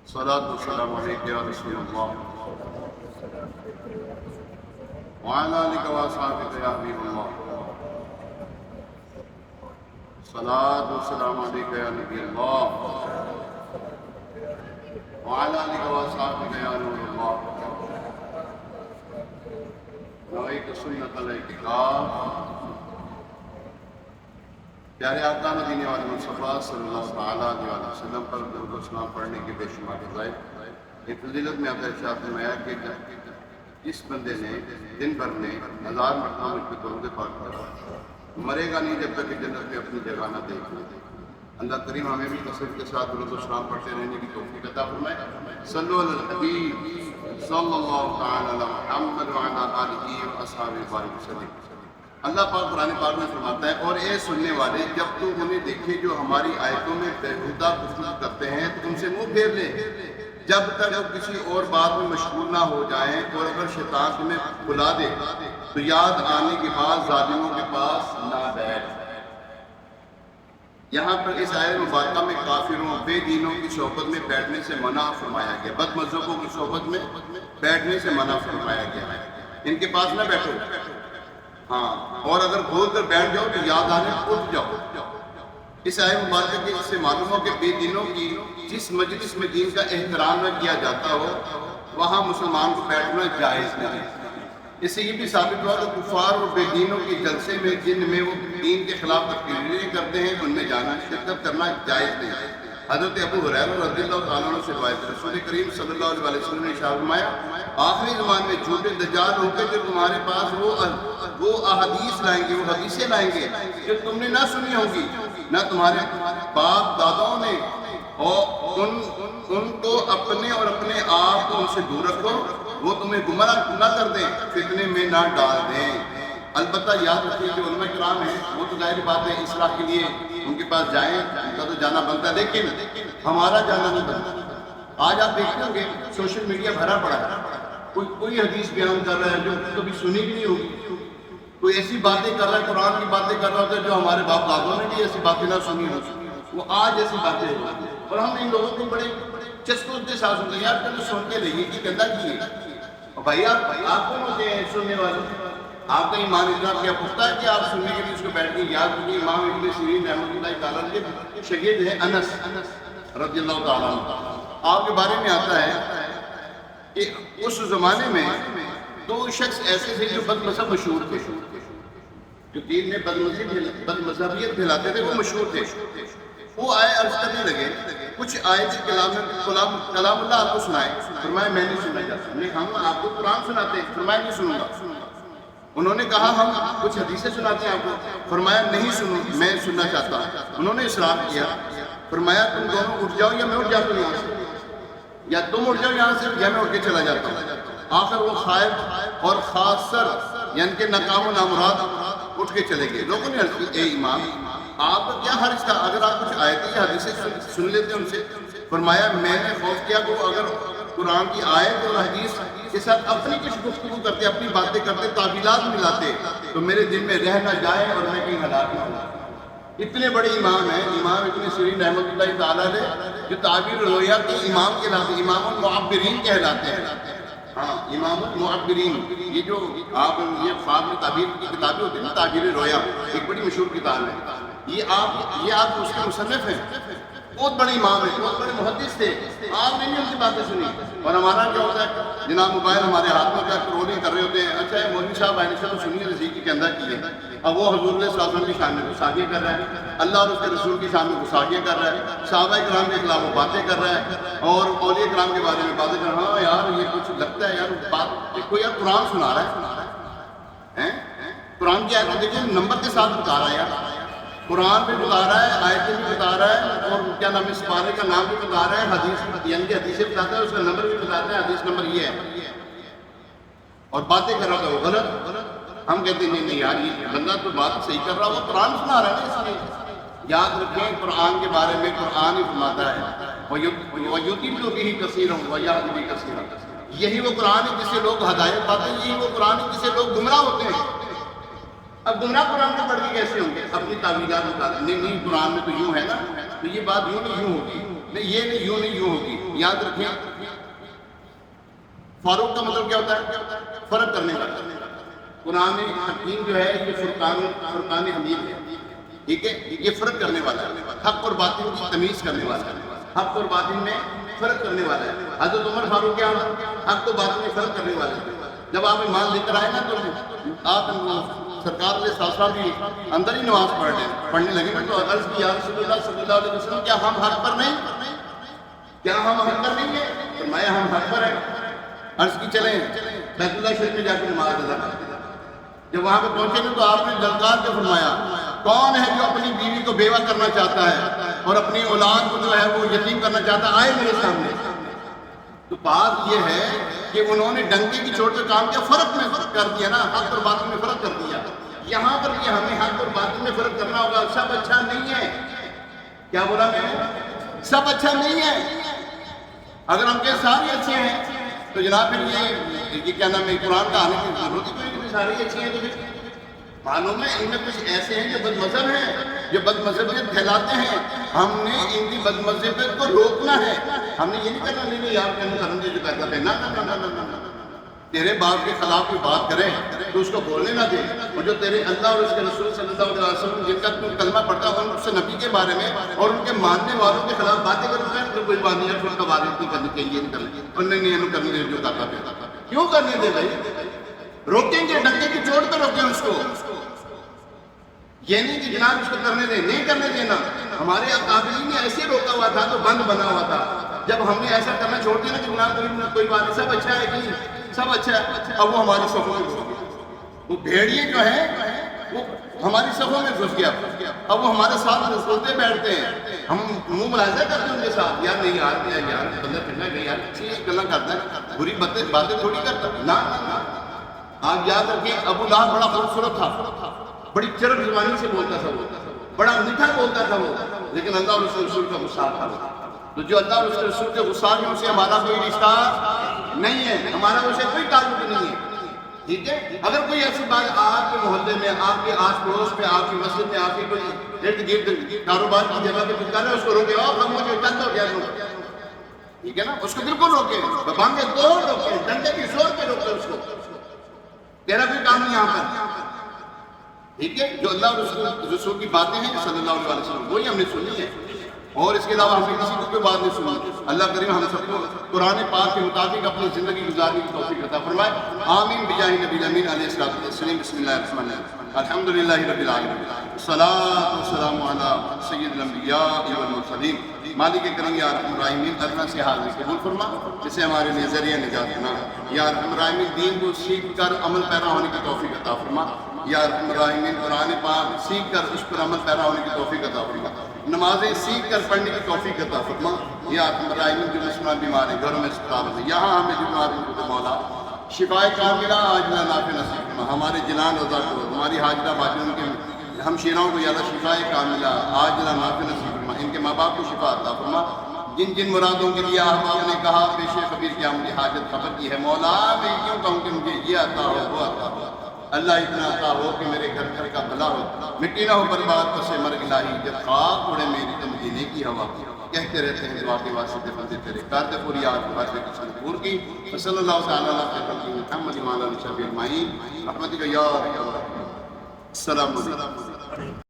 صلاۃ والسلام علیک یا رسول اللہ وعلی آلک واصحابک یا حبیب اللہ صلاۃ والسلام علیک یا نبی اللہ وعلی آلک واصحابک یا نور اللہ نویت سنت الاعتکاف۔ پیارے آقا مدینے والے مصطفیٰ صلی اللہ تعالیٰ علیہ وسلم پر درود و سلام پڑھنے کے بے شمار فضائل۔ ایک فضیلت میں آپ نے ارشاد فرمایا کہ اس بندے نے دن بھر میں 1000 مرتبہ مجھ پہ درود پاک پڑھا مرے گا نہیں جب تک کہ جنت میں اپنی جگہ نہ دیکھ لے۔ اللہ کریم ہمیں بھی کثرت کے ساتھ درود و سلام پڑھتے رہنے کی توفیق عطا فرمائے۔ صلو علی الحبیب صلی اللہ تعالیٰ علی محمد وعلی آلہ واصحابہ وسلم۔ اللہ پاک قرآن پاک میں فرماتا ہے، اور اے سننے والے، جب تم انہیں دیکھے جو ہماری آیتوں میں بیہودہ گفتگو کرتے ہیں تو ان سے منہ پھیر لے جب تک وہ کسی اور بات میں مشغول نہ ہو جائیں، اور اگر شیطان تمہیں بلا دے تو یاد آنے کے بعد ظالموں کے پاس نہ بیٹھ۔ یہاں پر اس آیت مبارکہ میں کافروں بے دینوں کی صحبت میں بیٹھنے سے منع فرمایا گیا، بد مذہبوں کی صحبت میں بیٹھنے سے منع فرمایا گیا ہے۔ ان کے پاس نہ بیٹھو، ہاں، اور اگر بول کر بیٹھ جاؤ تو یاد آنے اٹھ جاؤ۔ اس آیت مبارکہ کے اس سے معلوم ہو کہ بے دینوں کی جس مجلس میں دین کا احترام نہ کیا جاتا ہو وہاں مسلمان کو بیٹھنا جائز نہیں۔ اس سے یہ بھی ثابت ہوا کہ کفار اور بے دینوں کے جلسے میں جن میں وہ دین کے خلاف تقریریں کرتے ہیں ان میں جانا شرکت کرنا جائز نہیں۔ حضرت ابو ہریرہ رضی اللہ تعالیٰ عنہ سے روایت ہے، رسول کریم صلی اللہ علیہ وسلم نے ارشاد فرمایا، آخری زمان میں جھوٹے دجال ہوں گے جو تمہارے پاس وہ احادیث لائیں گے، وہ حدیثیں لائیں گے جو تم نے نہ سنی ہوگی نہ تمہارے باپ داداؤں نے، اور ان کو اپنے اور اپنے آپ کو ان سے دور رکھو، وہ تمہیں گمراہ نہ کر دیں، فتنے میں نہ ڈال دیں۔ البتہ یاد رکھیے جو علماء کرام ہیں وہ تو ظاہر بات ہے اصلاح کے لیے ان کے پاس جائیں، ان کا تو جانا بنتا ہے، لیکن ہمارا جانا نہیں بنتا۔ آج آپ دیکھتے ہوں گے سوشل میڈیا بھرا پڑا ہے، کوئی حدیث بیان کر رہا ہے جو کبھی سنی بھی نہیں ہوگی، کوئی ایسی باتیں کر رہا ہے، قرآن کی باتیں کر رہا ہوتا ہے جو ہمارے باپ دادوں نے بھی ایسی باتیں نہ سنی ہوتی، وہ آج ایسی باتیں ہوتی ہیں، اور ہم ان لوگوں کو بڑے چسپوں کے ساتھ سنتے ہیں، یار پہلے سن کے رہیے کہ گندہ کی ہے۔ بھائی آپ کون ہوتے ہیں سننے والے؟ آپ کا ایمان اتنا کیا پختہ ہے کہ آپ سننے کے لیے اس کو بیٹھ کے یاد کیجیے۔ امام ابن سیرین رحمۃ اللہ تعالیٰ کے شاگرد ہیں انس رضی اللہ تعالیٰ عنہ، آپ کے بارے میں آتا ہے کہ اس زمانے میں 2 شخص ایسے تھے جو بد مذہب مشہور تھے، جو دین میں بد مذہبیت پھیلاتے تھے، وہ مشہور تھے۔ وہ آئے عرض کرنے لگے، کچھ آیت کلام اللہ آپ کو سنائے۔ فرمایا میں نہیں سننا چاہتا۔ ہم آپ کو قرآن سناتے ہیں۔ فرمایا نہیں سنوں گا۔ انہوں نے کہا ہم کچھ حدیثیں سناتے ہیں آپ کو۔ فرمایا نہیں میں سننا چاہتا۔ انہوں نے اصرار کیا۔ فرمایا تم دونوں اٹھ جاؤ یا میں اٹھ جاتا ہوں یہاں سے، یا تم اٹھ جاؤ یہاں سے یا میں اٹھ کے چلا جاتا ہوں۔ آخر وہ خائب اور خاصر یعنی کہ ناکام و نامراد اٹھ کے چلے گئے۔ لوگوں نے عرض کی اے امام آپ کا کیا حرج تھا اگر آپ کچھ آیتیں یا حدیثیں سن لیتے ان سے؟ فرمایا میں نے خوف کیا کہ وہ اگر قرآن کی آیت اور حدیث کے ساتھ اپنی کچھ گفتگو کرتے، اپنی باتیں کرتے، تعویلات ملاتے تو میرے دل میں رہ نہ جائے اور میں کہیں ہلاک نہ ہوں۔ اتنے بڑے امام ہیں امام ابن سیرین رحمۃ اللہ تعالیٰ علیہ، جو تعبیر رویا کے امام کہلاتے، امام المعبرین کہلاتے ہیں۔ ہاں، امام المعبرین، یہ جو آپ یہ خواب میں تعبیر کی کتابیں ہوتی ہیں نا، تعبیر رویا ایک بڑی مشہور کتاب ہے، یہ آپ اس کے مصنف ہیں، بہت بڑے امام ہیں، بہت بڑے محدث تھے۔ آپ نے بھی ان کی باتیں سنی، اور ہمارا کیا ہوتا ہے جناب موبائل ہمارے ہاتھ میں کیا کرولنگ کر رہے ہوتے ہیں، اچھا ہے مولوی صاحب آئین سے تو سنیے رزیقی کے اندر کی ہے، اب وہ حضور علیہ السلام کی شان میں گستاخیاں کر رہا ہے، اللہ اور اس کے رسول کی شان میں گستاخیاں کر رہا ہے، صحابہ کرام کے خلاف وہ باتیں کر رہا ہے، اور اولیاء کرام کے بارے میں باتیں کر رہا ہے۔ ہاں یار یہ کچھ لگتا ہے یار بات کوئی یار قرآن سنا رہا ہے، قرآن کی آیت دیکھیں نمبر کے ساتھ بتا رہا ہے، یار قرآن بھی بتا رہا ہے، آیتیں بھی بتا رہا ہے، اور کیا نام اس پارے کا نام بھی بتا رہا ہے، حدیث یعنی کہ حدیثیں بتاتا ہے، اس کا نمبر بھی بتاتا ہے، حدیث نمبر یہ ہے، اور باتیں کر رہا تھا وہ غلط۔ ہم کہتے ہیں نہیں یار یہ بندہ تو بات صحیح کر رہا، وہ قرآن سنا رہا ہے نا، اس لیے یاد رکھیں قرآن کے بارے میں قرآن ہی فرماتا ہے وَيُضِلُّ بِهِ كَثِيرًا وَيَهْدِي بِهِ كَثِيرًا، یہی وہ قرآن ہے جس سے لوگ ہدایت پاتے ہیں، یہی وہ قرآن ہے جس سے لوگ گمراہ ہوتے ہیں۔ اب گمراہ قرآن کو پڑھ کے کیسے ہوں گے؟ اپنی تعویلات بتا دیں، نہیں قرآن میں تو یوں ہے نا، تو یہ بات یوں نہیں یوں ہوگی، نہیں یہ نہیں یوں نہیں یوں ہوگی، یاد رکھیں فاروق کا مطلب کیا ہوتا ہے؟ فرق کرنے والا. قرآن حکیم جو ہے یہ فرقان حمید ہے، ٹھیک ہے، یہ فرق کرنے والا ہے، حق اور باطل کی تمیز کرنے والا ہے، حق اور باطل میں فرق کرنے والا ہے. حضرت عمر فاروق کیا حق و باطل میں فرق کرنے والے ہیں. جب آپ ایمان لے کر آئے نا تو آپ سرکار علیہ السلام بھی اندر ہی نماز پڑھنے لگے نا، تو عرض کی یا رسول اللہ صلی اللہ علیہ وسلم کیا ہم حق پر نہیں؟ کیا ہم حق پر نہیں ہیں؟ فرمایا ہم حق پر ہیں. عرض کی چلیں بیت اللہ شریف میں جا کے نماز ادا کرتے. جب وہاں پہ پہنچے نا تو آپ نے للکار کے فرمایا کون ہے جو اپنی بیوی کو بیوہ کرنا چاہتا ہے اور اپنی اولاد کو جو ہے وہ یتیم کرنا چاہتا ہے، آئے میرے سامنے. تو بات یہ ہے کہ انہوں نے ڈنکے کی چوٹ پہ کام کیا، فرق میں فرق کر دیا نا، حق اور باطل میں فرق کر دیا. یہاں پر یہ ہمیں حق اور باطل میں فرق کرنا ہوگا. سب اچھا نہیں ہے. کیا بولا میں؟ سب اچھا نہیں ہے. اگر ہم کے سارے اچھے ہیں تو جناب پھر یہ کیا نام ہے قرآن کا آنے کی ضرورت ہی کوئی، سارے اچھے ہیں. تو پھر معلوم ہے ان میں کچھ ایسے ہیں جو بد مذہب ہیں، جو بد مذہبیت پھیلاتے ہیں. ہم نے ان کی بد مذہبیت کو روکنا ہے. ہم نے یہ نہیں کرنا نہیں یار کرنے جو کہتا ہے نہ تیرے باپ کے خلاف کوئی بات کرے تو اس کو بولنے نہ دے. اور جو تیرے اللہ اور اس کے رسول صلی اللہ علیہ وسلم جن کا تم کلمہ پڑھتا ہے ان سے نبی کے بارے میں اور ان کے ماننے والوں کے خلاف باتیں کرتا ہے تو کوئی بات نہیں ہے پھر کا بات نہیں کرنی چاہیے، نہیں کرنی چاہیے اور نہیں کرنے دے جو کرتا پھر کیوں کرنے دے بھائی؟ روکیں گے ڈنکے کی چوٹ پہ روکیں اس کو. یہ نہیں کہ جناب اس کو کرنے دیں، نہیں کرنے دینا. ہمارے اکابرین نے ایسے روکا ہوا تھا تو بند بنا ہوا تھا. جب ہم نے ایسا کرنا چھوڑ دیا نا کہ جناب کوئی بات نہیں سب اچھا ہے کہ سب اچھا ہے، اب وہ ہماری صفوں میں گھس گیا. وہ بھیڑیے جو ہے وہ ہماری صفوں میں گھس گیا. اب وہ ہمارے ساتھ سوتے بیٹھتے ہیں، ہم منہ ملاحظہ کرتے ہیں ان کے ساتھ یار نہیں یار بندہ پھرنا نہیں یار اچھی گلا کرتا ہے، بری باتیں تھوڑی کرتا. نہ آپ یاد رکھیں ابو لہب بڑا خوبصورت تھا، بڑی چرب زبانی سے بولتا تھا، وہ بڑا میٹھا بولتا تھا وہ، لیکن اللہ اور اس کے رسول کا غصہ تھا. تو جو اللہ اور اس کے رسول کے غصہ ہے اسے ہمارا کوئی رشتہ نہیں ہے، ہمارا اسے کوئی تعلق نہیں ہے. ٹھیک ہے، اگر کوئی ایسی بات آپ کے محلے میں، آپ کے آس پڑوس میں، آپ کی مسجد میں، آپ کی کوئی ارد گرد کاروبار کی جگہ پہ کچھ کر رہے ہیں اس کو روکے اور ہم مجھے چند ہو گیا. ٹھیک ہے نا، اس کو بالکل روکے، بانگے دو روکے، ڈنڈے کی زور پہ روکے اس کو. تیرا کوئی کام نہیں یہاں پر. ٹھیک ہے، جو اللہ اور رسول کی باتیں ہیں صلی اللہ علیہ وسلم وہی ہم نے سنی ہے اور اس کے علاوہ ہم نے کسی کی کوئی بات نہیں سنی. اللہ کریم ہم سب کو قرآن پاک کے مطابق اپنی زندگی گزارنے کی توفیق عطا فرمائے. آمین بجاہ نبی الامین علیہ الصلوۃ والسلام. بسم اللہ الرحمن الرحیم، الحمدللہ رب العالمین، والصلاۃ والسلام علی سید الانبیاء والمرسلین. مالک کرم یا ارحم الراحمین ادنا سے حال میں قبول فرما، جسے ہمارے لیے ذریعہ نجات بنا. یا ارحم الراحمین دین کو سیکھ کر عمل پیرا ہونے کی توفیق عطا فرما. یا ارحم الراحمین قرآن پاک سیکھ کر اس پر عمل پیرا ہونے کی توفیق عطا فرما. نمازیں سیکھ کر پڑھنے کی توفیق عطا فرما. یا ارحم الراحمین جو مسلمان بیمار ہیں گھروں میں اسپتال میں یہاں ہمیں بیمار ہیں تو مولا شفائے کاملہ عاجلہ نافع نصیب فرما. ہمارے جنان رضا کرو، ہماری حاجرہ باجروں کے ہمشیراؤں کو یادہ شفائے کاملہ عاجلہ نافع نصیب فرما. ان کے ماں باپ کو شفا عطا فرما. جن جن مرادوں کے لیے احباب نے کہا پیش خبیر کیا مجھے حاجت خبر کی ہے مولا میں کیوں کہوں کہ مجھے یہ عطا ہو وہ عطا ہو. اللہ اتنا عطا ہو کہ میرے گھر گھر کا بھلا ہو، مٹی نہ ہو برباد پس مرگ الہی. جب خاک اڑے میری تم جینے کی ہوا کہتے رہتے ہیں دعا کے واسطے بندے تیرے کارتے پوری آج بات میں کچھ پور کی. صلی اللہ تعالیٰ علیہ محمد محمد اجمعین رحمتک یا السلام علیکم.